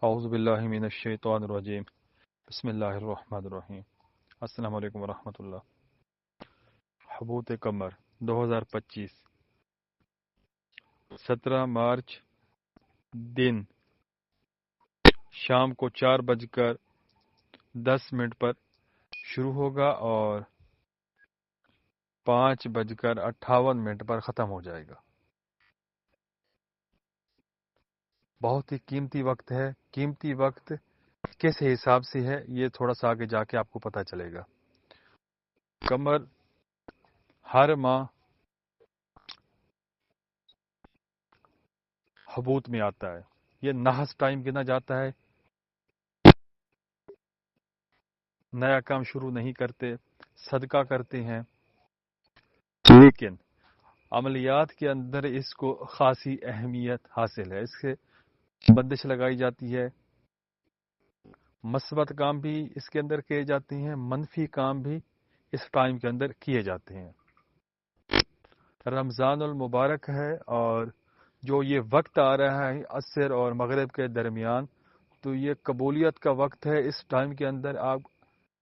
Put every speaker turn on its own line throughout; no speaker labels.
اعوذ باللہ من الشیطان الرجیم بسم اللہ الرحمن الرحیم السلام علیکم ورحمۃ اللہ۔ حبوط قمر 2025 17 مارچ دن شام کو 4:10 پر شروع ہوگا اور 5:58 پر ختم ہو جائے گا۔ بہت ہی قیمتی وقت ہے۔ قیمتی وقت کس حساب سے ہے یہ تھوڑا سا آگے جا کے آپ کو پتہ چلے گا۔ قمر ہر ماہ حبوط میں آتا ہے۔ یہ نحس ٹائم گنا جاتا ہے۔ نیا کام شروع نہیں کرتے، صدقہ کرتے ہیں، لیکن عملیات کے اندر اس کو خاصی اہمیت حاصل ہے۔ اس سے بندش لگائی جاتی ہے۔ مثبت کام بھی اس کے اندر کیے جاتے ہیں، منفی کام بھی اس ٹائم کے اندر کیے جاتے ہیں۔ رمضان المبارک ہے اور جو یہ وقت آ رہا ہے عصر اور مغرب کے درمیان، تو یہ قبولیت کا وقت ہے۔ اس ٹائم کے اندر آپ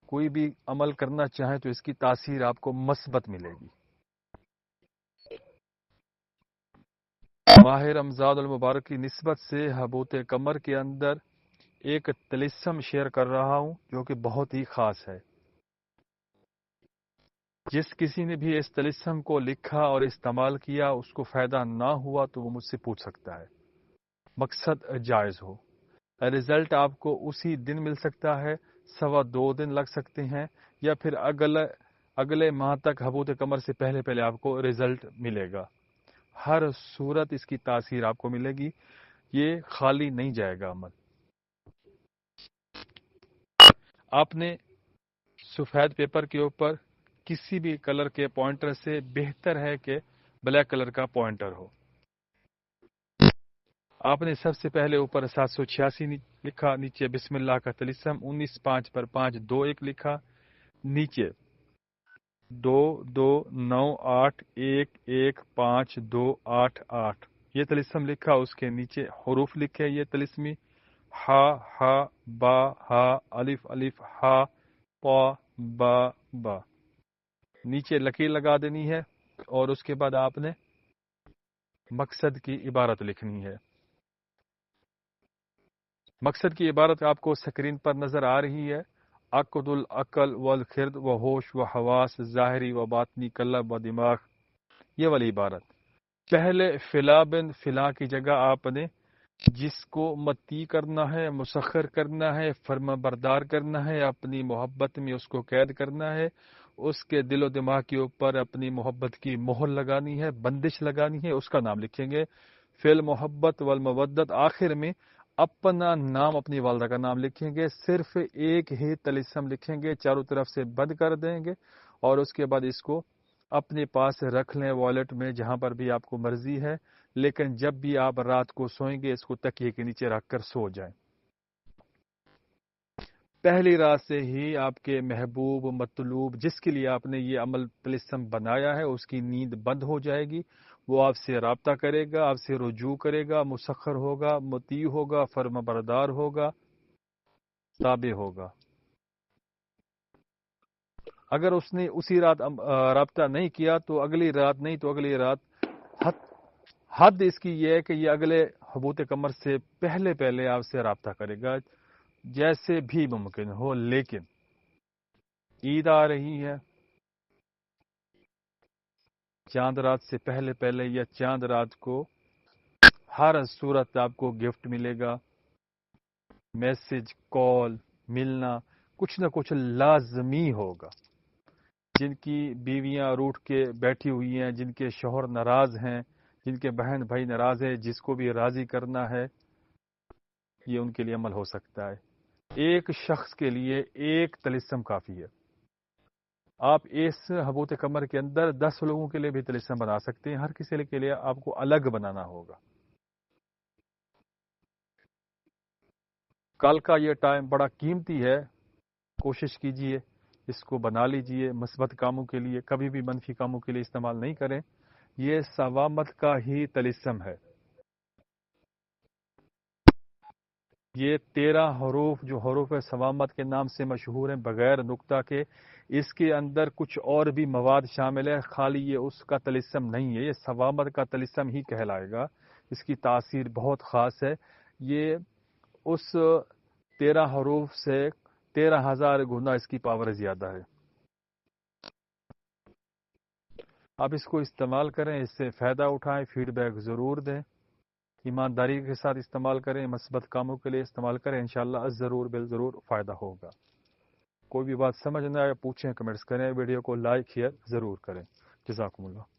کوئی بھی عمل کرنا چاہیں تو اس کی تاثیر آپ کو مثبت ملے گی۔ ماہ رمضان المبارک کی نسبت سے حبوط قمر کے اندر ایک طلسم شیئر کر رہا ہوں جو کہ بہت ہی خاص ہے۔ جس کسی نے بھی اس طلسم کو لکھا اور استعمال کیا اس کو فائدہ نہ ہوا تو وہ مجھ سے پوچھ سکتا ہے، مقصد جائز ہو۔ رزلٹ آپ کو اسی دن مل سکتا ہے، 2.25 دن لگ سکتے ہیں، یا پھر اگلے ماہ تک حبوط قمر سے پہلے آپ کو رزلٹ ملے گا۔ ہر صورت اس کی تاثیر آپ کو ملے گی، یہ خالی نہیں جائے گا عمل۔ آپ نے سفید پیپر کے اوپر کسی بھی کلر کے پوائنٹر سے بہتر ہے کہ بلیک کلر کا پوائنٹر ہو۔ آپ نے سب سے پہلے اوپر 786 لکھا، نیچے بسم اللہ کا طلسم 19 پر 521 لکھا، نیچے 2298111528 یہ طلسم لکھا، اس کے نیچے حروف لکھے یہ طلسمی، ہا ہا با ہا الف الف ہا پا با با، نیچے لکیر لگا دینی ہے اور اس کے بعد آپ نے مقصد کی عبارت لکھنی ہے۔ مقصد کی عبارت آپ کو سکرین پر نظر آ رہی ہے۔ عقد العقل والخرد و ہوش و حواس ظاہری و باطنی قلب و دماغ، یہ والی عبارت۔ پہلے فلا بن فلا کی جگہ آپ نے جس کو متی کرنا ہے، مسخر کرنا ہے، فرما بردار کرنا ہے، اپنی محبت میں اس کو قید کرنا ہے، اس کے دل و دماغ کے اوپر اپنی محبت کی مہر لگانی ہے، بندش لگانی ہے، اس کا نام لکھیں گے۔ فی المحبت والمودت آخر میں اپنا نام، اپنی والدہ کا نام لکھیں گے۔ صرف ایک ہی طلسم لکھیں گے، چاروں طرف سے بند کر دیں گے اور اس کے بعد اس کو اپنے پاس رکھ لیں، والیٹ میں، جہاں پر بھی آپ کو مرضی ہے، لیکن جب بھی آپ رات کو سوئیں گے اس کو تکیے کے نیچے رکھ کر سو جائیں۔ پہلی رات سے ہی آپ کے محبوب مطلوب جس کے لیے آپ نے یہ عمل طلسم بنایا ہے اس کی نیند بند ہو جائے گی، وہ آپ سے رابطہ کرے گا، آپ سے رجوع کرے گا، مسخر ہوگا، مطیع ہوگا، فرما بردار ہوگا، تابع ہوگا۔ اگر اس نے اسی رات رابطہ نہیں کیا تو اگلی رات نہیں تو اگلی رات حد اس کی یہ ہے کہ یہ اگلے حبوط قمر سے پہلے آپ سے رابطہ کرے گا جیسے بھی ممکن ہو۔ لیکن عید آ رہی ہے، چاند رات سے پہلے یا چاند رات کو ہر صورت آپ کو گفٹ ملے گا، میسج، کال، ملنا، کچھ نہ کچھ لازمی ہوگا۔ جن کی بیویاں روٹھ کے بیٹھی ہوئی ہیں، جن کے شوہر ناراض ہیں، جن کے بہن بھائی ناراض ہیں، جس کو بھی راضی کرنا ہے یہ ان کے لیے عمل ہو سکتا ہے۔ ایک شخص کے لیے ایک طلسم کافی ہے۔ آپ اس حبوط قمر کے اندر 10 لوگوں کے لیے بھی طلسم بنا سکتے ہیں، ہر کسی کے لیے آپ کو الگ بنانا ہوگا۔ کل کا یہ ٹائم بڑا قیمتی ہے، کوشش کیجئے اس کو بنا لیجئے، مثبت کاموں کے لیے، کبھی بھی منفی کاموں کے لیے استعمال نہیں کریں۔ یہ ثوامت کا ہی طلسم ہے۔ یہ 13 حروف جو حروف صوامت کے نام سے مشہور ہیں بغیر نقطہ کے، اس کے اندر کچھ اور بھی مواد شامل ہے، خالی یہ اس کا طلسم نہیں ہے، یہ صوامت کا طلسم ہی کہلائے گا۔ اس کی تاثیر بہت خاص ہے، یہ اس 13 حروف سے 13,000 گنا اس کی پاور زیادہ ہے۔ آپ اس کو استعمال کریں، اس سے فائدہ اٹھائیں، فیڈ بیک ضرور دیں، ایمانداری کے ساتھ استعمال کریں، مثبت کاموں کے لیے استعمال کریں، انشاءاللہ ضرور بالضرور فائدہ ہوگا۔ کوئی بھی بات سمجھ نہ آئے پوچھیں، کمنٹس کریں، ویڈیو کو لائک شیئر ضرور کریں۔ جزاکم اللہ۔